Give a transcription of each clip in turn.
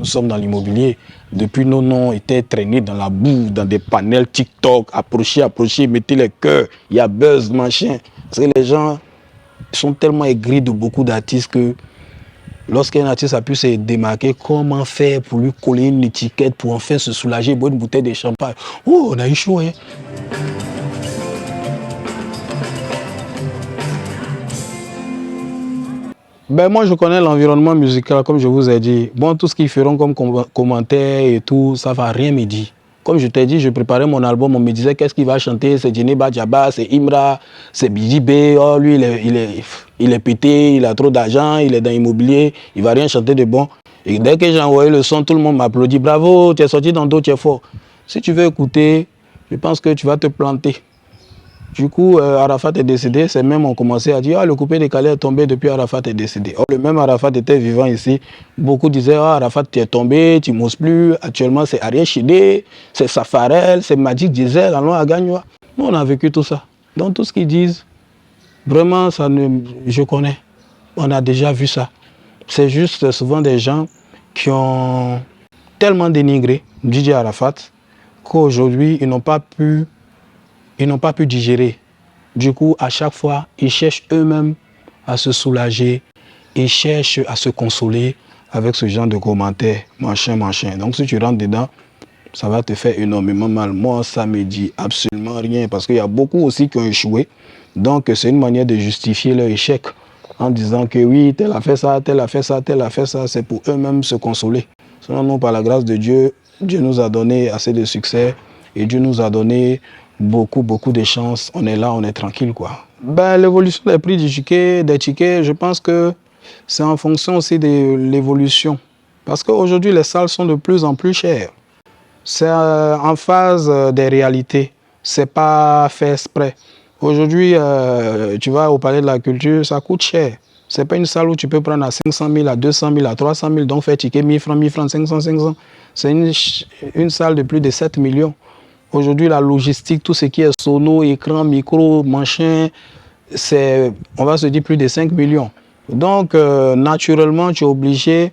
Nous sommes dans l'immobilier. Depuis, nos noms étaient traînés dans la boue, dans des panels TikTok. Approchez, mettez les cœurs. Il y a buzz, machin. Parce que les gens sont tellement aigris de beaucoup d'artistes que lorsqu'un artiste a pu se démarquer, comment faire pour lui coller une étiquette pour enfin se soulager, boire une bouteille de champagne. Oh, on a eu chaud, hein. Ben moi, je connais l'environnement musical, comme je vous ai dit. Bon, tout ce qu'ils feront comme commentaires et tout, ça ne va rien me dire. Comme je t'ai dit, je préparais mon album, on me disait qu'est-ce qu'il va chanter, c'est Djene Badjaba, c'est Imra, c'est Bidjibé, oh lui il est pété, il a trop d'argent, il est dans l'immobilier, il ne va rien chanter de bon. Et dès que j'ai envoyé le son, tout le monde m'applaudit, bravo, tu es sorti dans d'autres, tu es fort. Si tu veux écouter, je pense que tu vas te planter. Du coup, Arafat est décédé, c'est même on commençait à dire, ah, le coupé décalé est tombé depuis Arafat est décédé. Or, le même Arafat était vivant ici. Beaucoup disaient, ah, Arafat, tu es tombé, tu n'oses plus. Actuellement, c'est Ariel Chidé, c'est Safarel, c'est Magic Diesel, allons à Gagnoa. Nous, on a vécu tout ça. Donc, tout ce qu'ils disent, vraiment, je connais. On a déjà vu ça. C'est juste souvent des gens qui ont tellement dénigré Didier Arafat qu'aujourd'hui, ils n'ont pas pu digérer. Du coup, à chaque fois, ils cherchent eux-mêmes à se soulager, ils cherchent à se consoler avec ce genre de commentaires, machin. Donc, si tu rentres dedans, ça va te faire énormément mal. Moi, ça me dit absolument rien parce qu'il y a beaucoup aussi qui ont échoué. Donc, c'est une manière de justifier leur échec en disant que oui, tel a fait ça, tel a fait ça, tel a fait ça. C'est pour eux-mêmes se consoler. Sinon, nous, par la grâce de Dieu, Dieu nous a donné assez de succès et Dieu nous a donné beaucoup de chance. On est là, on est tranquille, quoi. Ben, l'évolution des prix des tickets, je pense que c'est en fonction aussi de l'évolution. Parce qu'aujourd'hui, les salles sont de plus en plus chères. C'est en phase des réalités. C'est pas fait exprès. Aujourd'hui, tu vas au Palais de la Culture, ça coûte cher. C'est pas une salle où tu peux prendre à 500 000, à 200 000, à 300 000, donc faire ticket 1000 francs, 500. C'est une salle de plus de 7 millions. Aujourd'hui, la logistique, tout ce qui est sono, écran, micro, machin, c'est, on va se dire, plus de 5 millions. Donc, naturellement, tu es obligé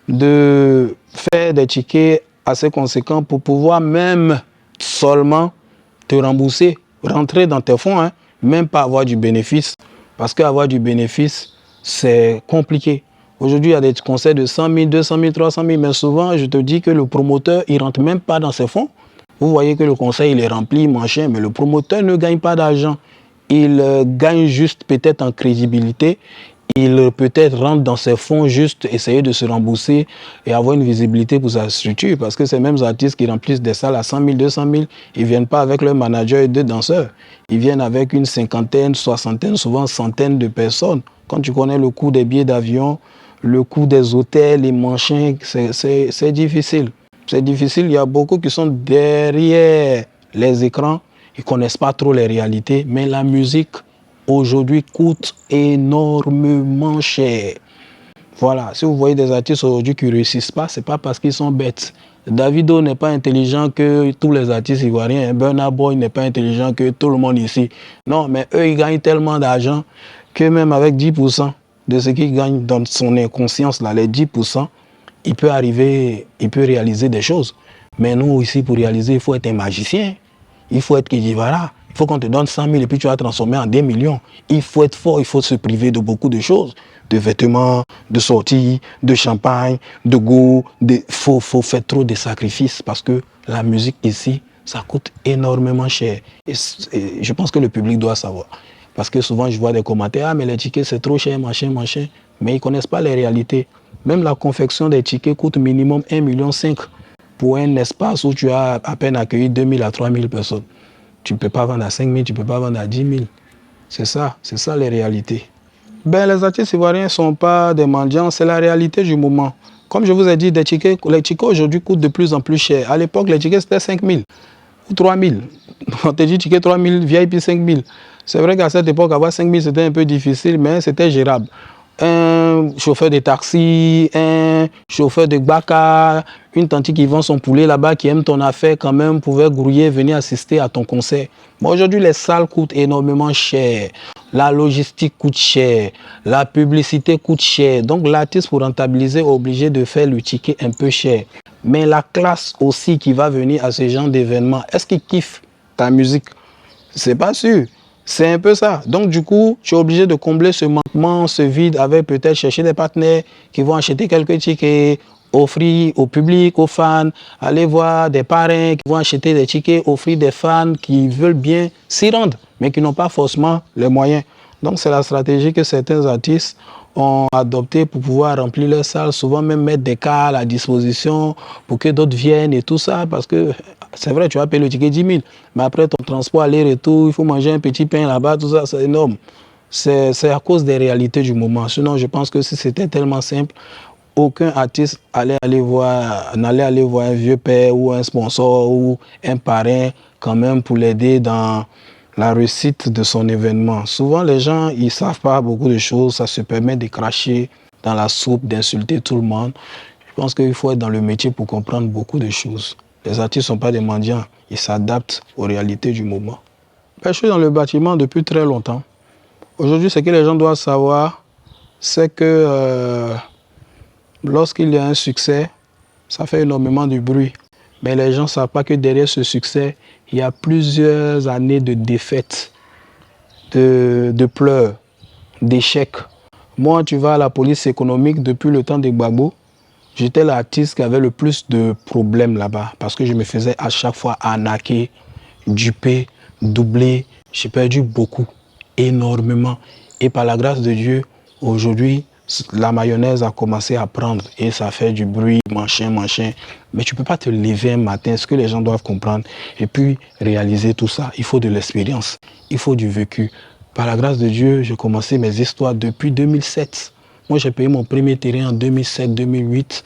de faire des tickets assez conséquents pour pouvoir même seulement te rembourser, rentrer dans tes fonds, hein, même pas avoir du bénéfice. Parce qu'avoir du bénéfice, c'est compliqué. Aujourd'hui, il y a des concerts de 100 000, 200 000, 300 000, mais souvent, je te dis que le promoteur, il ne rentre même pas dans ses fonds. Vous voyez que le conseil il est rempli, machin, mais le promoteur ne gagne pas d'argent. Il gagne juste peut-être en crédibilité. Il peut-être rentre dans ses fonds juste essayer de se rembourser et avoir une visibilité pour sa structure. Parce que ces mêmes artistes qui remplissent des salles à 100 000, 200 000, ils ne viennent pas avec leur manager et deux danseurs. Ils viennent avec une cinquantaine, soixantaine, souvent centaine de personnes. Quand tu connais le coût des billets d'avion, le coût des hôtels, les machins, c'est difficile. C'est difficile, il y a beaucoup qui sont derrière les écrans, ils ne connaissent pas trop les réalités, mais la musique aujourd'hui coûte énormément cher. Voilà, si vous voyez des artistes aujourd'hui qui ne réussissent pas, ce n'est pas parce qu'ils sont bêtes. Davido n'est pas intelligent que tous les artistes ivoiriens, Burna Boy n'est pas intelligent que tout le monde ici. Non, mais eux, ils gagnent tellement d'argent que même avec 10% de ce qu'ils gagnent dans son inconscience, là, les 10%, il peut réaliser des choses. Mais nous, ici, pour réaliser, il faut être un magicien. Il faut être Kidivara. Il faut qu'on te donne 100 000 et puis tu vas transformer en 2 millions. Il faut être fort, il faut se priver de beaucoup de choses. De vêtements, de sorties, de champagne, de goût. Il faut faire trop de sacrifices parce que la musique ici, ça coûte énormément cher. Et je pense que le public doit savoir. Parce que souvent, je vois des commentaires, ah, mais les tickets, c'est trop cher, machin. Mais ils ne connaissent pas les réalités. Même la confection des tickets coûte minimum 1,5 million pour un espace où tu as à peine accueilli 2 000 à 3 000 personnes. Tu ne peux pas vendre à 5 000, tu ne peux pas vendre à 10 000. C'est ça les réalités. Ben, les artistes ivoiriens ne sont pas des mendiants, c'est la réalité du moment. Comme je vous ai dit, les tickets aujourd'hui coûtent de plus en plus cher. À l'époque, les tickets c'était 5 000 ou 3 000. On te dit ticket 3 000, VIP 5 000. C'est vrai qu'à cette époque, avoir 5 000, c'était un peu difficile, mais c'était gérable. Un chauffeur de taxi, un chauffeur de baka, une tante qui vend son poulet là-bas, qui aime ton affaire quand même, pouvait grouiller, venir assister à ton concert. Bon, aujourd'hui, les salles coûtent énormément cher. La logistique coûte cher, la publicité coûte cher. Donc l'artiste, pour rentabiliser, est obligé de faire le ticket un peu cher. Mais la classe aussi qui va venir à ce genre d'événement, est-ce qu'il kiffe ta musique? C'est pas sûr. C'est un peu ça. Donc du coup, tu es obligé de combler ce manquement, ce vide, avec peut-être chercher des partenaires qui vont acheter quelques tickets, offrir au public, aux fans, aller voir des parrains qui vont acheter des tickets, offrir des fans qui veulent bien s'y rendre, mais qui n'ont pas forcément les moyens. Donc c'est la stratégie que certains artistes ont adoptée pour pouvoir remplir leur salle, souvent même mettre des cas à la disposition pour que d'autres viennent et tout ça, parce que c'est vrai, tu vas payer le ticket 10 000, mais après ton transport aller-retour, il faut manger un petit pain là-bas, tout ça, c'est énorme. C'est à cause des réalités du moment. Sinon, je pense que si c'était tellement simple, aucun artiste n'allait aller voir un vieux père ou un sponsor ou un parrain quand même pour l'aider dans la réussite de son événement. Souvent, les gens, ils ne savent pas beaucoup de choses. Ça se permet de cracher dans la soupe, d'insulter tout le monde. Je pense qu'il faut être dans le métier pour comprendre beaucoup de choses. Les artistes ne sont pas des mendiants. Ils s'adaptent aux réalités du moment. Je suis dans le bâtiment depuis très longtemps. Aujourd'hui, ce que les gens doivent savoir, c'est que lorsqu'il y a un succès, ça fait énormément de bruit. Mais les gens ne savent pas que derrière ce succès, il y a plusieurs années de défaites, de pleurs, d'échecs. Moi, tu vas à la police économique depuis le temps des Gbagbo. J'étais l'artiste qui avait le plus de problèmes là-bas parce que je me faisais à chaque fois arnaquer, duper, doubler. J'ai perdu beaucoup, énormément. Et par la grâce de Dieu, aujourd'hui, la mayonnaise a commencé à prendre et ça fait du bruit, machin. Mais tu ne peux pas te lever un matin, ce que les gens doivent comprendre, et puis réaliser tout ça. Il faut de l'expérience, il faut du vécu. Par la grâce de Dieu, j'ai commencé mes histoires depuis 2007. Moi, j'ai payé mon premier terrain en 2007-2008.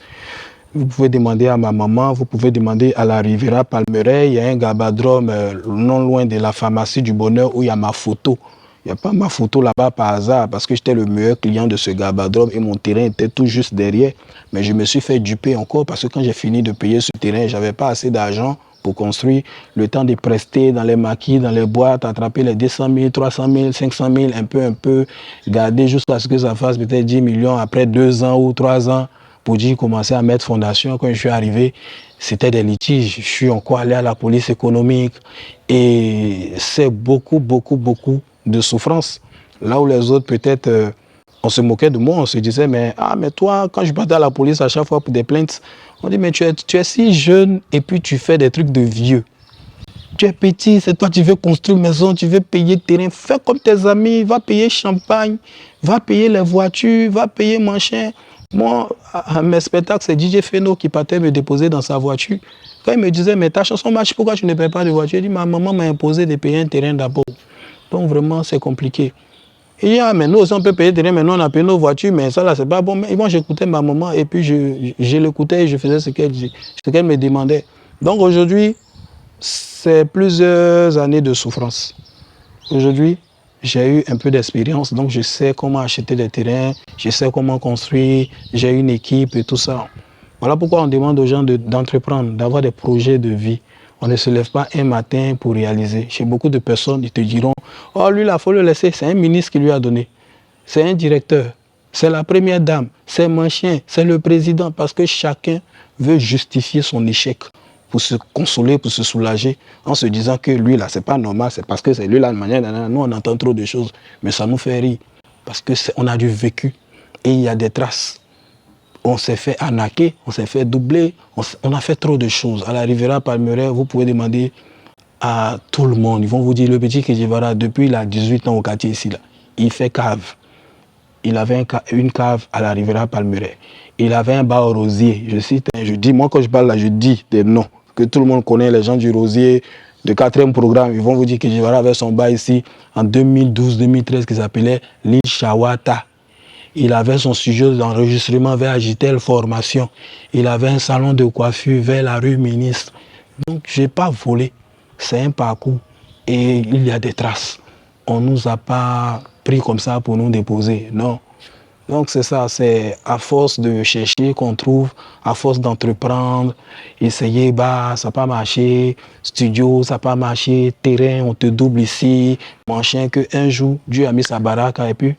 Vous pouvez demander à ma maman, vous pouvez demander à la Riviera Palmeraie. Il y a un gabadrome non loin de la pharmacie du Bonheur où il y a ma photo. Il n'y a pas ma photo là-bas par hasard parce que j'étais le meilleur client de ce gabadrome et mon terrain était tout juste derrière. Mais je me suis fait duper encore parce que quand j'ai fini de payer ce terrain, je n'avais pas assez d'argent pour construire. Le temps de prester dans les maquis, dans les boîtes, attraper les 200 000, 300 000, 500 000, un peu, garder jusqu'à ce que ça fasse peut-être 10 millions après 2 ans ou 3 ans pour dire commencer à mettre fondation. Quand je suis arrivé, c'était des litiges. Je suis encore allé à la police économique et c'est beaucoup de souffrance. Là où les autres, peut-être, on se moquait de moi, on se disait, mais toi, quand je partais à la police à chaque fois pour des plaintes, on dit, mais tu es si jeune et puis tu fais des trucs de vieux. Tu es petit, c'est toi, tu veux construire une maison, tu veux payer terrain, fais comme tes amis, va payer champagne, va payer les voitures, va payer machin. Moi, à mes spectacles, c'est DJ Feno qui partait me déposer dans sa voiture. Quand il me disait, mais ta chanson marche, pourquoi tu ne payes pas de voiture? Il dit, ma maman m'a imposé de payer un terrain d'abord. Donc vraiment, c'est compliqué. Il dit, mais nous aussi, on peut payer le terrain, mais nous, on a payé nos voitures, mais ça, là, c'est pas bon. Mais moi, j'écoutais ma maman et puis je l'écoutais et je faisais ce qu'elle me demandait. Donc aujourd'hui, c'est plusieurs années de souffrance. Aujourd'hui, j'ai eu un peu d'expérience, donc je sais comment acheter des terrains, je sais comment construire, j'ai une équipe et tout ça. Voilà pourquoi on demande aux gens d'entreprendre, d'avoir des projets de vie. On ne se lève pas un matin pour réaliser. Chez beaucoup de personnes, ils te diront, oh lui, il faut le laisser, c'est un ministre qui lui a donné. C'est un directeur, c'est la première dame, c'est mon chien, c'est le président, parce que chacun veut justifier son échec pour se consoler, pour se soulager, en se disant que lui, là, c'est pas normal, c'est parce que c'est lui, là, de manière, nous, on entend trop de choses, mais ça nous fait rire, parce qu'on a du vécu, et il y a des traces. On s'est fait arnaquer, on s'est fait doubler, on a fait trop de choses. À la Riviera Palmeraie, vous pouvez demander à tout le monde, ils vont vous dire, le petit Kejivara, depuis il a 18 ans au quartier ici, là, il fait cave. Il avait une cave à la Riviera Palmeraie. Il avait un bar au Rosier. Je cite, je dis, moi quand je parle là, je dis des noms que tout le monde connaît, les gens du Rosier, de 4e programme. Ils vont vous dire que Kejivara avait son bar ici en 2012-2013 qui s'appelait l'île Shawata. Il avait son studio d'enregistrement vers Agitel Formation. Il avait un salon de coiffure vers la rue Ministre. Donc, je n'ai pas volé. C'est un parcours et il y a des traces. On ne nous a pas pris comme ça pour nous déposer. Non. Donc c'est ça, c'est à force de chercher qu'on trouve, à force d'entreprendre, essayer, bah, ça n'a pas marché, studio, ça n'a pas marché, terrain, on te double ici, machin, qu'un jour, Dieu a mis sa baraque et puis,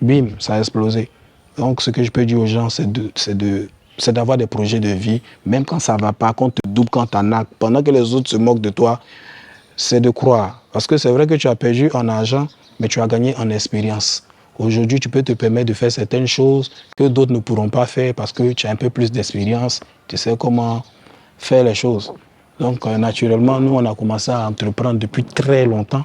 bim, ça a explosé. Donc ce que je peux dire aux gens, c'est d'avoir des projets de vie, même quand ça ne va pas, qu'on te double, quand tu en as, pendant que les autres se moquent de toi, c'est de croire. Parce que c'est vrai que tu as perdu en argent, mais tu as gagné en expérience. Aujourd'hui, tu peux te permettre de faire certaines choses que d'autres ne pourront pas faire parce que tu as un peu plus d'expérience, tu sais comment faire les choses. Donc, naturellement, nous, on a commencé à entreprendre depuis très longtemps.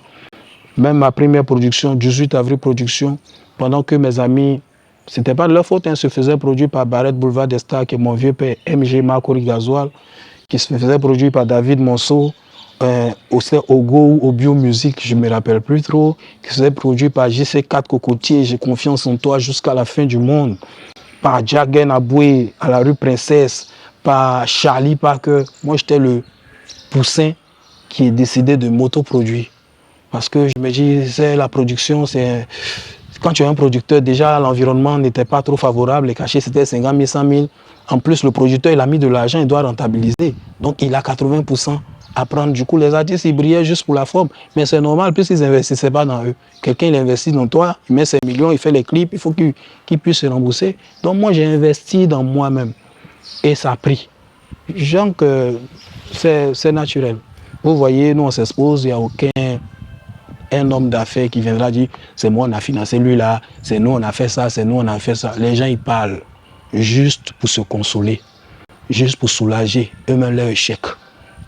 Même ma première production, 18 avril production, pendant que mes amis, c'était pas de leur faute, se faisaient produire par Barrette Boulevard des Stars, qui est mon vieux père, MG Marcori Gasoil, qui se faisait produire par David Monceau, au Go ou au Biomusique, je ne me rappelle plus trop, qui se faisait produire par JC4 Cocotier, j'ai confiance en toi jusqu'à la fin du monde, par Jagen Aboué à la rue Princesse, par Charlie Parker. Moi, j'étais le poussin qui est décidé de m'autoproduire. Parce que je me dis, la production, c'est... Quand tu es un producteur, déjà, l'environnement n'était pas trop favorable. Les cachets, c'était 50 000, 100 000. En plus, le producteur, il a mis de l'argent, il doit rentabiliser. Donc, il a 80% à prendre. Du coup, les artistes, ils brillaient juste pour la forme. Mais c'est normal, puisqu'ils n'investissaient pas dans eux. Quelqu'un, il investit dans toi, il met ses millions, il fait les clips, il faut qu'il puisse se rembourser. Donc, moi, j'ai investi dans moi-même. Et ça a pris. Donc, c'est naturel. Vous voyez, nous, on s'expose, il n'y a aucun... Un homme d'affaires qui viendra dire c'est moi on a financé lui là, c'est nous on a fait ça, c'est nous on a fait ça. Les gens ils parlent juste pour se consoler, juste pour soulager eux-mêmes leur échec.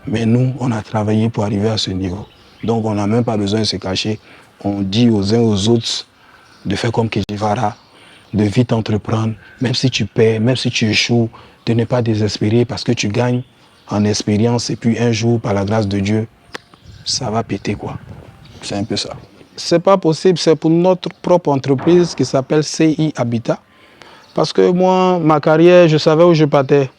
Mais nous on a travaillé pour arriver à ce niveau. Donc on n'a même pas besoin de se cacher. On dit aux uns aux autres de faire comme Kejivara, de vite entreprendre, même si tu perds, même si tu échoues, de ne pas désespérer parce que tu gagnes en expérience et puis un jour par la grâce de Dieu, ça va péter quoi. C'est un peu ça. C'est pas possible, c'est pour notre propre entreprise qui s'appelle CI Habitat. Parce que moi, ma carrière, je savais où je partais.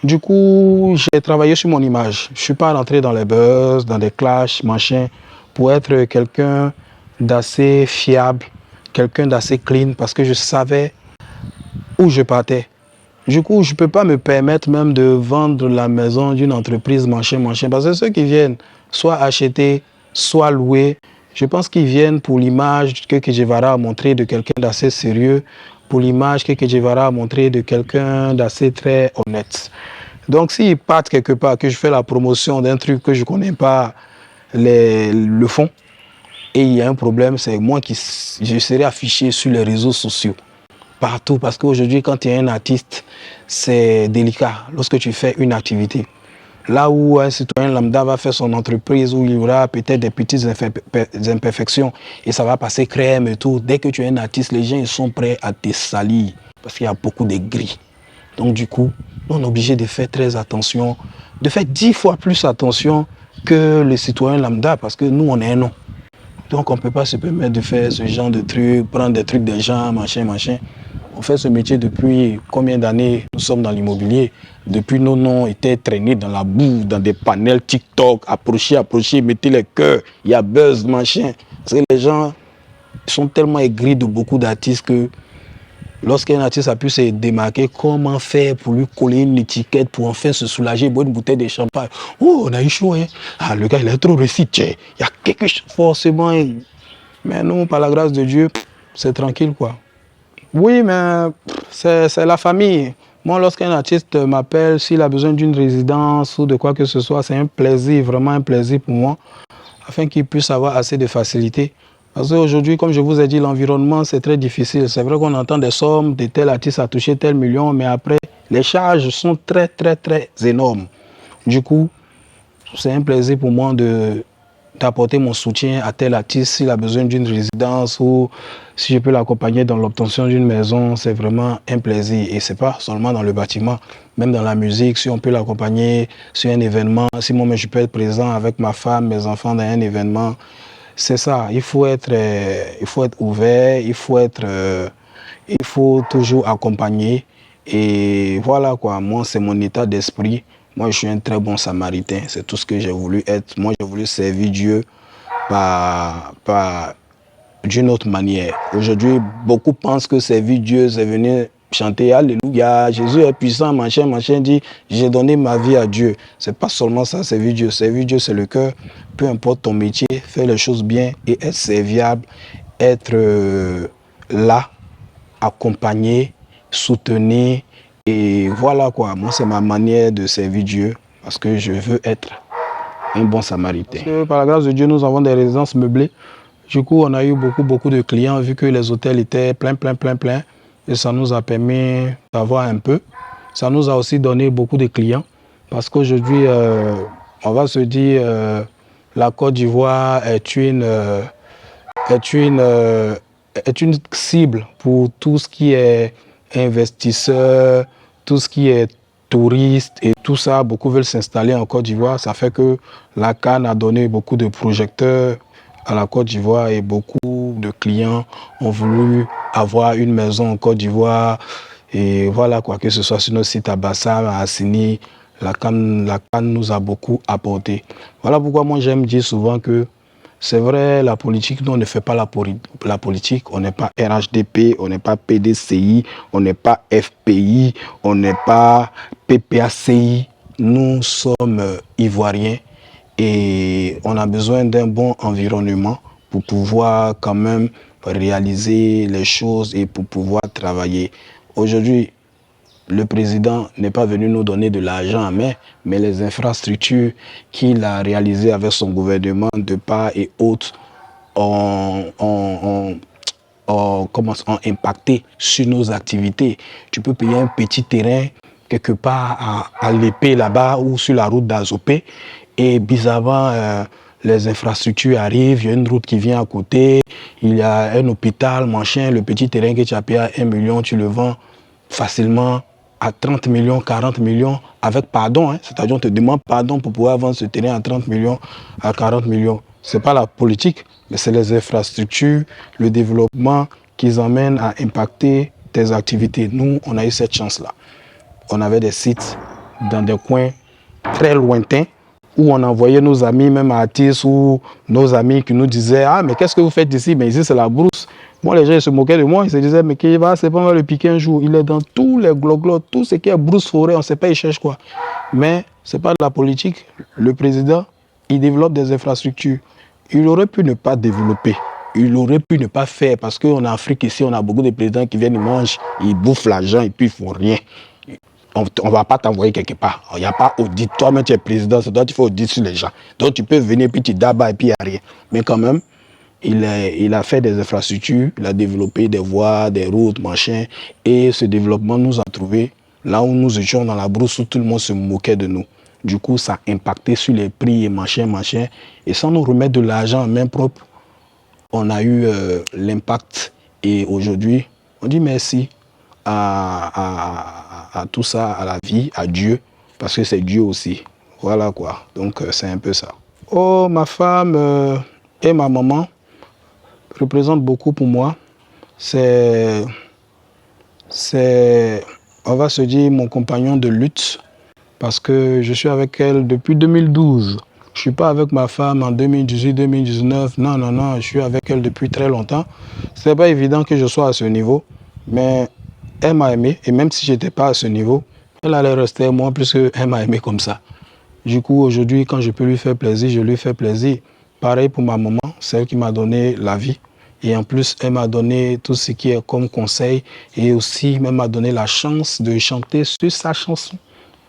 Du coup, j'ai travaillé sur mon image. Je ne suis pas rentré dans les buzz, dans des clashs, machin, pour être quelqu'un d'assez fiable, quelqu'un d'assez clean, parce que je savais où je partais. Du coup, je ne peux pas me permettre même de vendre la maison d'une entreprise, machin, machin. Parce que ceux qui viennent soit acheter, soit louer, je pense qu'ils viennent pour l'image que Kejivara a montré de quelqu'un d'assez sérieux, pour l'image que Kejivara a montré de quelqu'un d'assez très honnête. Donc, s'ils partent quelque part, que je fais la promotion d'un truc que je ne connais pas le fond, et il y a un problème, c'est moi qui je serai affiché sur les réseaux sociaux. Partout, parce qu'aujourd'hui, quand tu es un artiste, c'est délicat lorsque tu fais une activité. Là où un citoyen lambda va faire son entreprise, où il y aura peut-être des petites imperfections et ça va passer crème et tout. Dès que tu es un artiste, les gens ils sont prêts à te salir parce qu'il y a beaucoup de gris. Donc du coup, on est obligé de faire très attention, de faire 10 fois plus attention que les citoyens lambda parce que nous, on est un nom. Donc on ne peut pas se permettre de faire ce genre de trucs, prendre des trucs des gens, machin, machin. On fait ce métier depuis combien d'années? Nous sommes dans l'immobilier. Depuis nos noms étaient traînés dans la boue, dans des panels TikTok, approchez, mettez les cœurs, il y a buzz, machin. Parce que les gens sont tellement aigris de beaucoup d'artistes que lorsqu'un artiste a pu se démarquer, comment faire pour lui coller une étiquette, pour enfin se soulager, boire une bouteille de champagne. Oh, on a eu chaud, hein. Ah, le gars, il est trop réussi, il y a quelque chose, forcément. Mais nous, par la grâce de Dieu, c'est tranquille, quoi. Oui, mais c'est la famille. Moi, lorsqu'un artiste m'appelle, s'il a besoin d'une résidence ou de quoi que ce soit, c'est un plaisir, vraiment un plaisir pour moi, afin qu'il puisse avoir assez de facilité. Parce qu'aujourd'hui, comme je vous ai dit, l'environnement, c'est très difficile. C'est vrai qu'on entend des sommes, de tel artiste a touché tel million, mais après, les charges sont très, très, très énormes. Du coup, c'est un plaisir pour moi d'apporter mon soutien à tel artiste s'il a besoin d'une résidence ou si je peux l'accompagner dans l'obtention d'une maison, c'est vraiment un plaisir. Et ce n'est pas seulement dans le bâtiment, même dans la musique, si on peut l'accompagner sur un événement, si moi je peux être présent avec ma femme, mes enfants dans un événement, c'est ça. Il faut être ouvert, il faut toujours accompagner. Et voilà quoi, moi c'est mon état d'esprit. Moi, je suis un très bon samaritain. C'est tout ce que j'ai voulu être. Moi, j'ai voulu servir Dieu par d'une autre manière. Aujourd'hui, beaucoup pensent que servir Dieu, c'est venir chanter Alléluia, Jésus est puissant, machin, dit, j'ai donné ma vie à Dieu. C'est pas seulement ça, servir Dieu. Servir Dieu, c'est le cœur. Peu importe ton métier, faire les choses bien et être serviable, être là, accompagner, soutenir. Et voilà quoi, moi c'est ma manière de servir Dieu parce que je veux être un bon samaritain. Parce que par la grâce de Dieu, nous avons des résidences meublées. Du coup, on a eu beaucoup de clients vu que les hôtels étaient pleins. Et ça nous a permis d'avoir un peu. Ça nous a aussi donné beaucoup de clients. Parce qu'aujourd'hui, on va se dire, la Côte d'Ivoire est une cible pour tout ce qui est investisseurs, tout ce qui est touristes et tout ça. Beaucoup veulent s'installer en Côte d'Ivoire. Ça fait que la CAN a donné beaucoup de projecteurs à la Côte d'Ivoire et beaucoup de clients ont voulu avoir une maison en Côte d'Ivoire. Et voilà quoi, que ce soit sur nos sites à Bassam, à Assini, la CAN nous a beaucoup apporté. Voilà pourquoi moi j'aime dire souvent que c'est vrai, la politique, nous on ne fait pas la politique, on n'est pas RHDP, on n'est pas PDCI, on n'est pas FPI, on n'est pas PPACI. Nous sommes Ivoiriens et on a besoin d'un bon environnement pour pouvoir quand même réaliser les choses et pour pouvoir travailler. Aujourd'hui, le président n'est pas venu nous donner de l'argent en main, mais les infrastructures qu'il a réalisées avec son gouvernement de part et autres ont impacté sur nos activités. Tu peux payer un petit terrain quelque part à l'épée là-bas ou sur la route d'Azopé et bizarrement, les infrastructures arrivent, il y a une route qui vient à côté, il y a un hôpital, machin, le petit terrain que tu as payé à 1 million, tu le vends facilement à 30 millions, 40 millions, avec pardon. Hein. C'est-à-dire on te demande pardon pour pouvoir vendre ce terrain à 30 millions, à 40 millions. Ce n'est pas la politique, mais c'est les infrastructures, le développement qui emmènent à impacter tes activités. Nous, on a eu cette chance-là. On avait des sites dans des coins très lointains où on envoyait nos amis, même artistes, ou nos amis qui nous disaient « Ah, mais qu'est-ce que vous faites ici ?» Mais ici, c'est la brousse. Moi, les gens ils se moquaient de moi. Ils se disaient « Mais qui va, c'est pas mal le piquer un jour. » Il est dans tous les gloglos, tout ce qui est brousse-forêt, on ne sait pas, il cherche quoi. Mais ce n'est pas de la politique. Le président, il développe des infrastructures. Il aurait pu ne pas développer. Il aurait pu ne pas faire parce qu'en Afrique, ici, on a beaucoup de présidents qui viennent, ils mangent, ils bouffent l'argent et puis ils ne font rien. On ne va pas t'envoyer quelque part. Il n'y a pas audit. Toi-même, tu es président, c'est toi qui fais audit sur les gens. Donc, tu peux venir, puis tu dabas et puis il n'y a rien. Mais quand même, il a fait des infrastructures, il a développé des voies, des routes, machin. Et ce développement nous a trouvé là où nous étions dans la brousse, où tout le monde se moquait de nous. Du coup, ça a impacté sur les prix et machin. Et sans nous remettre de l'argent en main propre, on a eu l'impact. Et aujourd'hui, on dit merci à tout ça, à la vie, à Dieu, parce que c'est Dieu aussi. Voilà quoi. Donc c'est un peu ça. Oh, ma femme et ma maman représentent beaucoup pour moi. C'est, on va se dire, mon compagnon de lutte, parce que je suis avec elle depuis 2012. Je ne suis pas avec ma femme en 2018, 2019. Non, je suis avec elle depuis très longtemps. Ce n'est pas évident que je sois à ce niveau, mais elle m'a aimé. Et même si je n'étais pas à ce niveau, elle allait rester à moi puisqu'elle m'a aimé comme ça. Du coup, aujourd'hui, quand je peux lui faire plaisir, je lui fais plaisir. Pareil pour ma maman, c'est elle qui m'a donné la vie. Et en plus, elle m'a donné tout ce qui est comme conseil. Et aussi, elle m'a donné la chance de chanter sur sa chanson.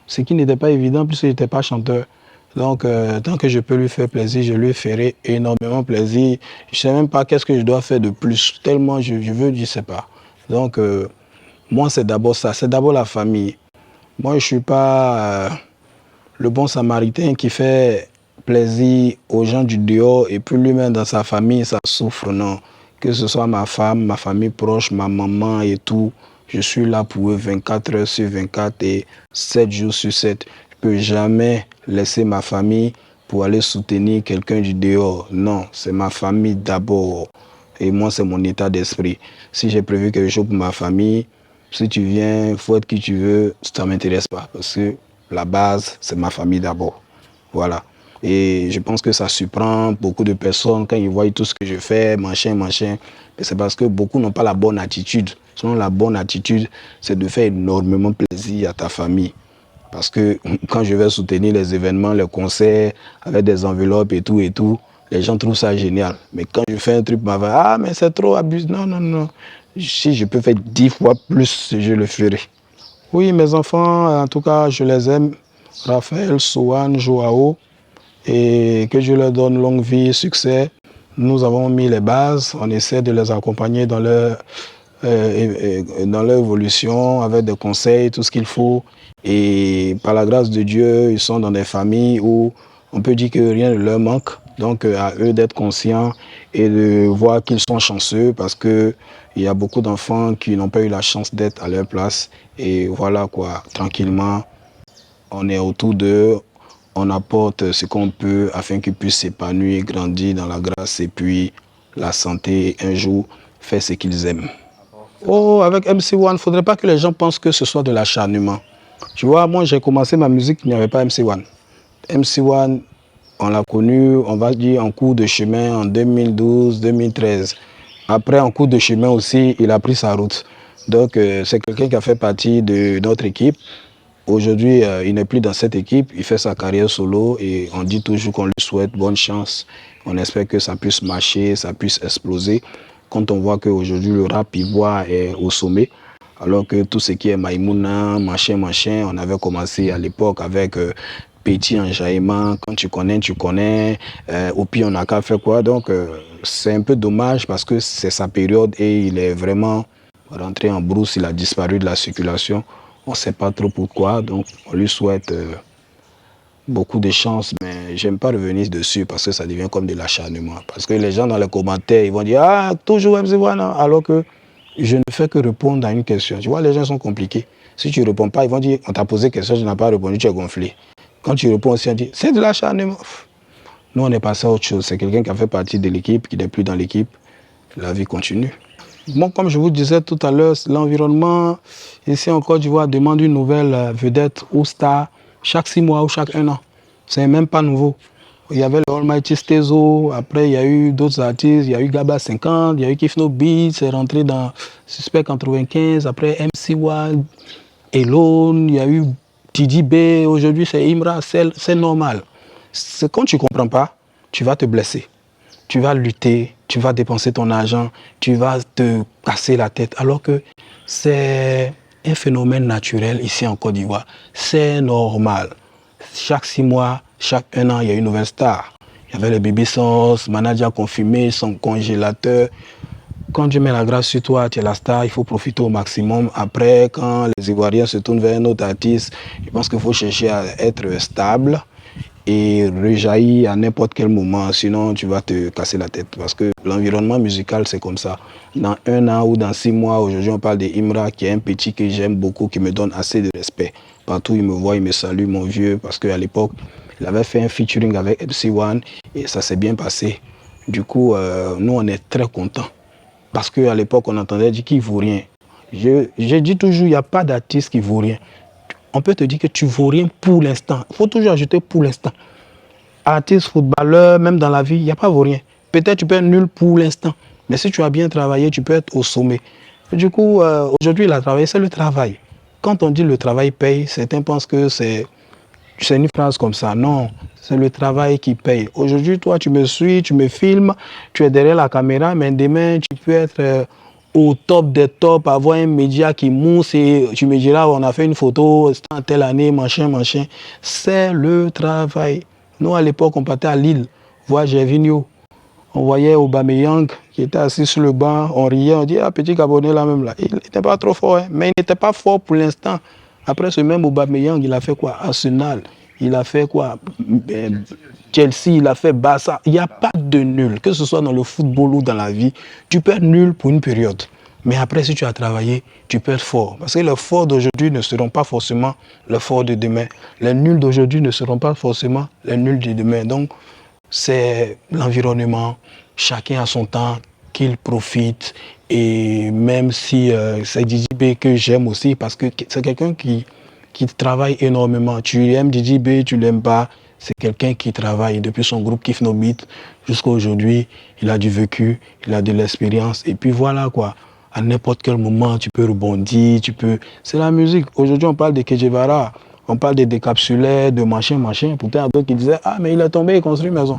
Ce qui n'était pas évident puisque je n'étais pas chanteur. Donc, tant que je peux lui faire plaisir, je lui ferai énormément plaisir. Je ne sais même pas qu'est-ce que je dois faire de plus. Tellement je veux, je ne sais pas. Donc, moi, c'est d'abord ça. C'est d'abord la famille. Moi, je ne suis pas le bon samaritain qui fait plaisir aux gens du dehors et puis lui-même dans sa famille, ça souffre. Non. Que ce soit ma femme, ma famille proche, ma maman et tout. Je suis là pour eux 24 heures sur 24 et 7 jours sur 7. Je ne peux jamais laisser ma famille pour aller soutenir quelqu'un du dehors. Non, c'est ma famille d'abord. Et moi, c'est mon état d'esprit. Si j'ai prévu quelque chose pour ma famille, si tu viens, il faut être qui tu veux, ça ne m'intéresse pas. Parce que la base, c'est ma famille d'abord. Voilà. Et je pense que ça surprend beaucoup de personnes quand ils voient tout ce que je fais, machin. Mais c'est parce que beaucoup n'ont pas la bonne attitude. Sinon, la bonne attitude, c'est de faire énormément plaisir à ta famille. Parce que quand je vais soutenir les événements, les concerts, avec des enveloppes et tout, les gens trouvent ça génial. Mais quand je fais un truc, ah, mais c'est trop abusé. Non. Si je peux faire 10 fois plus, je le ferai. Oui, mes enfants, en tout cas, je les aime. Raphaël, Sohan, Joao. Et que je leur donne longue vie, succès. Nous avons mis les bases. On essaie de les accompagner dans dans leur évolution, avec des conseils, tout ce qu'il faut. Et par la grâce de Dieu, ils sont dans des familles où on peut dire que rien ne leur manque. Donc à eux d'être conscients et de voir qu'ils sont chanceux parce qu'il y a beaucoup d'enfants qui n'ont pas eu la chance d'être à leur place. Et voilà quoi, tranquillement, on est autour d'eux, on apporte ce qu'on peut afin qu'ils puissent s'épanouir, grandir dans la grâce et puis la santé un jour faire ce qu'ils aiment. Oh, avec MC1, il ne faudrait pas que les gens pensent que ce soit de l'acharnement. Tu vois, moi j'ai commencé ma musique, il n'y avait pas MC1. MC1, on l'a connu, on va dire, en cours de chemin en 2012-2013. Après, en cours de chemin aussi, il a pris sa route. Donc, c'est quelqu'un qui a fait partie de notre équipe. Aujourd'hui, il n'est plus dans cette équipe, il fait sa carrière solo et on dit toujours qu'on lui souhaite bonne chance. On espère que ça puisse marcher, ça puisse exploser. Quand on voit qu'aujourd'hui le rap ivoire est au sommet, alors que tout ce qui est Maïmouna, machin, on avait commencé à l'époque avec Petit Enjaillement, quand tu connais, tu connais, au pire on n'a qu'à faire quoi. Donc c'est un peu dommage parce que c'est sa période et il est vraiment rentré en brousse, il a disparu de la circulation. On ne sait pas trop pourquoi, donc on lui souhaite beaucoup de chance, mais j'aime pas revenir dessus parce que ça devient comme de l'acharnement. Parce que les gens dans les commentaires, ils vont dire « Ah, toujours MC1 », alors que je ne fais que répondre à une question. Tu vois, les gens sont compliqués. Si tu ne réponds pas, ils vont dire « On t'a posé question, je n'ai pas répondu, tu es gonflé ». Quand tu réponds aussi, on dit « C'est de l'acharnement ». Nous, on est passé à autre chose. C'est quelqu'un qui a fait partie de l'équipe, qui n'est plus dans l'équipe. La vie continue. Bon, comme je vous disais tout à l'heure, l'environnement ici en Côte d'Ivoire demande une nouvelle vedette ou star chaque 6 mois ou chaque 1 an. C'est même pas nouveau. Il y avait le Almighty Stezo, après il y a eu d'autres artistes, il y a eu Gaba 50, il y a eu Kifno Beat, c'est rentré dans Suspect 95, après MC1, Elone, il y a eu TDB, aujourd'hui c'est Imra, c'est normal. C'est quand tu ne comprends pas, tu vas te blesser. Tu vas lutter, tu vas dépenser ton argent, tu vas te casser la tête, alors que c'est un phénomène naturel ici en Côte d'Ivoire. C'est normal. Chaque 6 mois, chaque 1 an, il y a une nouvelle star. Il y avait le Baby Sauce, Manager confirmé, son congélateur. Quand Dieu met la grâce sur toi, tu es la star, il faut profiter au maximum. Après, quand les Ivoiriens se tournent vers un autre artiste, je pense qu'il faut chercher à être stable et rejaillir à n'importe quel moment, sinon tu vas te casser la tête. Parce que l'environnement musical, c'est comme ça. Dans 1 an ou dans 6 mois, aujourd'hui on parle de Imra, qui est un petit que j'aime beaucoup, qui me donne assez de respect. Partout il me voit, il me salue, mon vieux, parce qu'à l'époque, il avait fait un featuring avec MC1 et ça s'est bien passé. Du coup, nous on est très contents. Parce qu'à l'époque, on entendait dire qu'il ne vaut rien. Je dis toujours, il n'y a pas d'artiste qui ne vaut rien. On peut te dire que tu ne vaux rien pour l'instant. Il faut toujours ajouter pour l'instant. Artiste, footballeur, même dans la vie, il n'y a pas vaut rien. Peut-être tu peux être nul pour l'instant. Mais si tu as bien travaillé, tu peux être au sommet. Et du coup, aujourd'hui, il a travaillé, c'est le travail. Quand on dit le travail paye, certains pensent que c'est une phrase comme ça. Non, c'est le travail qui paye. Aujourd'hui, toi, tu me suis, tu me filmes, tu es derrière la caméra, mais demain, tu peux être au top des tops, avoir un média qui mousse et tu me diras, on a fait une photo, c'était en telle année, machin. C'est le travail. Nous, à l'époque, on partait à Lille, voir Gervinho. On voyait Aubameyang qui était assis sur le banc, on riait, on dit, ah, petit Gabonais là même là. Il n'était pas trop fort, hein, mais il n'était pas fort pour l'instant. Après ce même Aubameyang, il a fait quoi? Arsenal, il a fait quoi? Chelsea, il a fait Barça. Il n'y a pas de nul, que ce soit dans le football ou dans la vie. Tu peux être nul pour une période. Mais après, si tu as travaillé, tu peux être fort. Parce que les forts d'aujourd'hui ne seront pas forcément les forts de demain. Les nuls d'aujourd'hui ne seront pas forcément les nuls de demain. Donc, c'est l'environnement. Chacun a son temps, qu'il profite. Et même si c'est Didi B que j'aime aussi, parce que c'est quelqu'un qui travaille énormément. Tu aimes Didi B, tu l'aimes pas. c'est quelqu'un qui travaille depuis son groupe Kiff No Beat jusqu'à aujourd'hui. Il a du vécu, il a de l'expérience. Et puis voilà quoi. À n'importe quel moment, tu peux rebondir, tu peux... C'est la musique. Aujourd'hui, on parle de Que Guevara, on parle de décapsulaires, de machin. Pourtant, il y a d'autres qui disaient, ah, mais il est tombé, il construit une maison.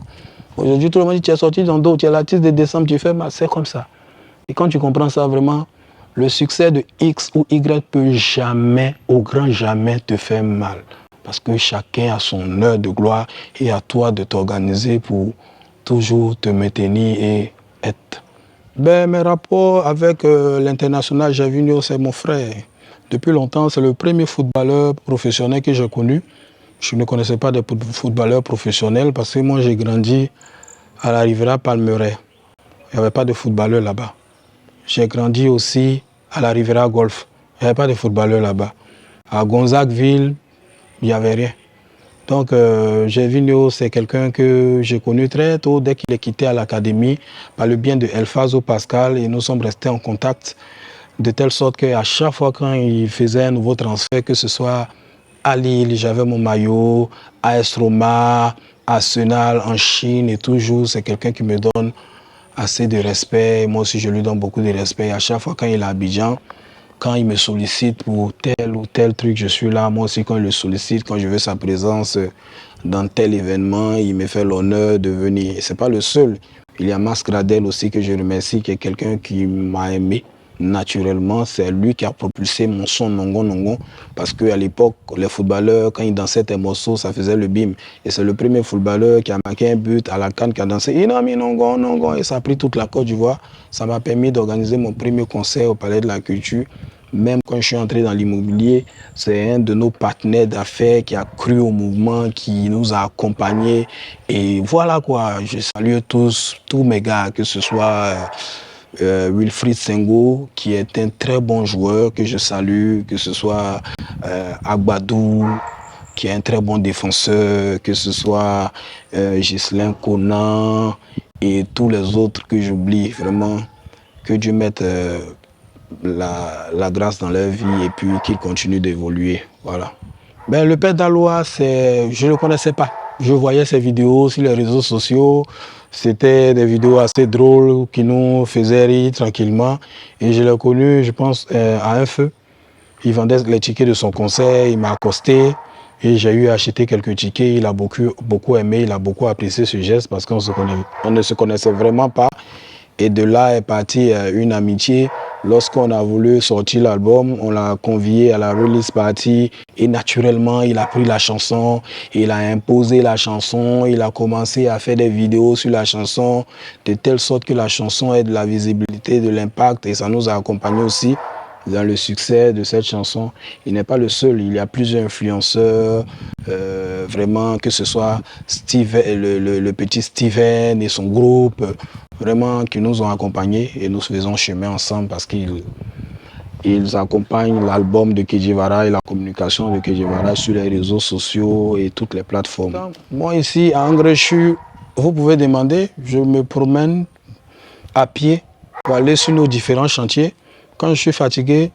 Aujourd'hui, tout le monde dit, tu es sorti dans d'autres, tu es l'artiste de décembre, tu fais mal. C'est comme ça. Et quand tu comprends ça vraiment, le succès de X ou Y peut jamais, au grand jamais, te faire mal. Parce que chacun a son heure de gloire et à toi de t'organiser pour toujours te maintenir et être. Ben, mes rapports avec l'international Javinho, c'est mon frère. Depuis longtemps, c'est le premier footballeur professionnel que j'ai connu. Je ne connaissais pas de footballeurs professionnels parce que moi, j'ai grandi à la Riviera Palmeraie. Il n'y avait pas de footballeurs là-bas. J'ai grandi aussi à la Riviera Golf. Il n'y avait pas de footballeurs là-bas. À Gonzagueville, il n'y avait rien. Donc, Gervinho, c'est quelqu'un que j'ai connu très tôt, dès qu'il est quitté à l'académie, par le bien de Elfazo Pascal, et nous sommes restés en contact, de telle sorte qu'à chaque fois quand il faisait un nouveau transfert, que ce soit à Lille, j'avais mon maillot, à AS Roma, Arsenal, en Chine, et toujours, c'est quelqu'un qui me donne assez de respect. Moi aussi, je lui donne beaucoup de respect. À chaque fois quand il est à Abidjan, quand il me sollicite pour tel ou tel truc, je suis là. Moi aussi, quand il le sollicite, quand je veux sa présence dans tel événement, il me fait l'honneur de venir. Ce n'est pas le seul. Il y a Mas Gradel aussi que je remercie, qui est quelqu'un qui m'a aimé naturellement. C'est lui qui a propulsé mon son Nongo Nongo. Parce qu'à l'époque, les footballeurs, quand ils dansaient tes morceaux, ça faisait le bim. Et c'est le premier footballeur qui a marqué un but à la CAN qui a dansé Inami Nongo Nongo. Et ça a pris toute la Côte d'Ivoire. Ça m'a permis d'organiser mon premier concert au Palais de la Culture. Même quand je suis entré dans l'immobilier, c'est un de nos partenaires d'affaires qui a cru au mouvement, qui nous a accompagnés. Et voilà quoi, je salue tous mes gars, que ce soit Wilfried Sengo, qui est un très bon joueur, que je salue, que ce soit Agbadou, qui est un très bon défenseur, que ce soit Ghislain Conan et tous les autres que j'oublie. Vraiment, que Dieu mette la grâce dans leur vie et puis qu'ils continuent d'évoluer. Voilà. Ben, le père d'Aloa, je ne le connaissais pas. Je voyais ses vidéos sur les réseaux sociaux. C'était des vidéos assez drôles qui nous faisaient rire tranquillement. Et je l'ai connu, je pense, à un feu. Il vendait les tickets de son concert, il m'a accosté. Et j'ai eu à acheter quelques tickets. Il a beaucoup aimé, il a beaucoup apprécié ce geste parce qu'on ne se connaissait vraiment pas. Et de là est partie une amitié. Lorsqu'on a voulu sortir l'album, on l'a convié à la release party et naturellement, il a pris la chanson, il a imposé la chanson, il a commencé à faire des vidéos sur la chanson de telle sorte que la chanson ait de la visibilité, de l'impact et ça nous a accompagnés aussi dans le succès de cette chanson. Il n'est pas le seul, il y a plusieurs influenceurs, vraiment que ce soit le petit Steven et son groupe, vraiment qui nous ont accompagnés et nous faisons chemin ensemble parce qu'ils accompagnent l'album de Que Guevara et la communication de Que Guevara sur les réseaux sociaux et toutes les plateformes. Moi ici à Angrechou, vous pouvez demander, je me promène à pied pour aller sur nos différents chantiers. Quand je suis fatigué,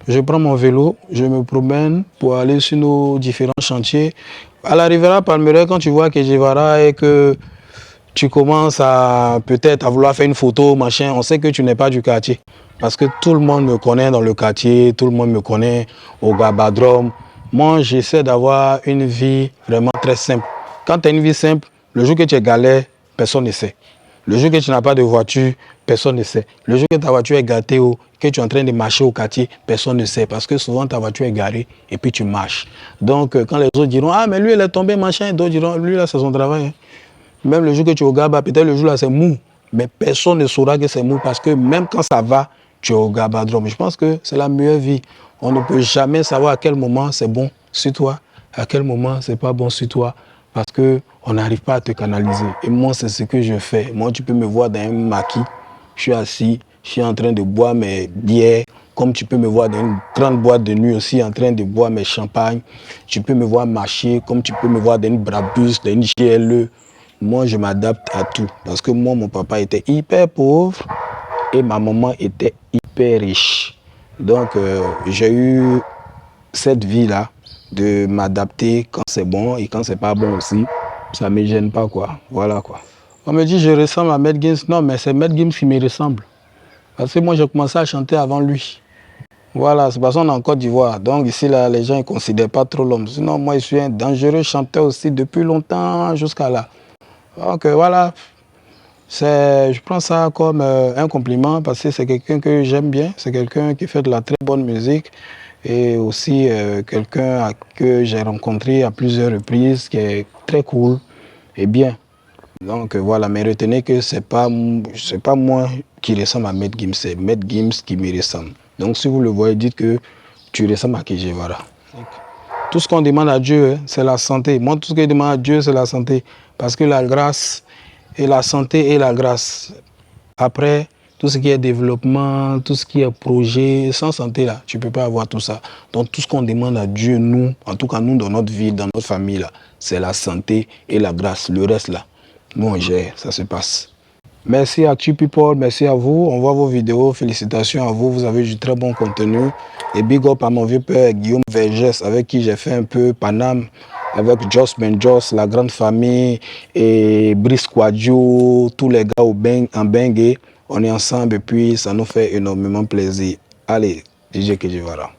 je prends mon vélo, je me promène pour aller sur nos différents chantiers. À la Riviera Palmeraie, quand tu vois Que Guevara et que tu commences à peut-être à vouloir faire une photo, machin, on sait que tu n'es pas du quartier. Parce que tout le monde me connaît dans le quartier, tout le monde me connaît au Gabadrome. Moi, j'essaie d'avoir une vie vraiment très simple. Quand tu as une vie simple, le jour que tu es galère, personne ne sait. Le jour que tu n'as pas de voiture, personne ne sait. Le jour que ta voiture est gâtée ou que tu es en train de marcher au quartier, personne ne sait. Parce que souvent, ta voiture est garée et puis tu marches. Donc, quand les autres diront, ah, mais lui, il est tombé, machin, d'autres diront, lui, là, c'est son travail. Hein. Même le jour que tu es au Gaba, peut-être le jour là, c'est mou. Mais personne ne saura que c'est mou parce que même quand ça va, tu es au Gabadrome. Je pense que c'est la meilleure vie. On ne peut jamais savoir à quel moment c'est bon sur toi, à quel moment c'est pas bon sur toi. Parce qu'on n'arrive pas à te canaliser. Et moi, c'est ce que je fais. Moi, tu peux me voir dans un maquis. Je suis assis, je suis en train de boire mes bières. Comme tu peux me voir dans une grande boîte de nuit aussi en train de boire mes champagnes. Tu peux me voir marcher, comme tu peux me voir dans une Brabus, dans une GLE. Moi, je m'adapte à tout. Parce que moi, mon papa était hyper pauvre et ma maman était hyper riche. Donc, j'ai eu cette vie-là de m'adapter quand c'est bon et quand c'est pas bon aussi. Ça ne me gêne pas, quoi. Voilà, quoi. On me dit je ressemble à Maître Gims. Non, mais c'est Maître Gims qui me ressemble. Parce que moi, j'ai commencé à chanter avant lui. Voilà, c'est parce qu'on est en Côte d'Ivoire. Donc ici, là, les gens ne considèrent pas trop l'homme. Sinon, moi, je suis un dangereux chanteur aussi depuis longtemps jusqu'à là. Donc voilà, je prends ça comme un compliment parce que c'est quelqu'un que j'aime bien. C'est quelqu'un qui fait de la très bonne musique. Et aussi quelqu'un que j'ai rencontré à plusieurs reprises, qui est très cool et bien. Donc voilà, mais retenez que c'est pas moi qui ressemble à Maître Gims, c'est Maître Gims qui me ressemble. Donc si vous le voyez, dites que tu ressembles à KG, voilà. Tout ce qu'on demande à Dieu, c'est la santé. Moi, tout ce que je demande à Dieu, c'est la santé. Parce que la grâce et la santé et la grâce. Après, tout ce qui est développement, tout ce qui est projet, sans santé, là, tu ne peux pas avoir tout ça. Donc tout ce qu'on demande à Dieu, nous, en tout cas nous, dans notre vie, dans notre famille, là, c'est la santé et la grâce. Le reste, là, nous, on gère, ça se passe. Merci à People, merci à vous. On voit vos vidéos, félicitations à vous. Vous avez du très bon contenu. Et big up à mon vieux père Guillaume Vergès, avec qui j'ai fait un peu Paname, avec Joss Benjos, la grande famille, et Brice Quadio, tous les gars en Bengue. On est ensemble et puis ça nous fait énormément plaisir. Allez, DJ Kejivara.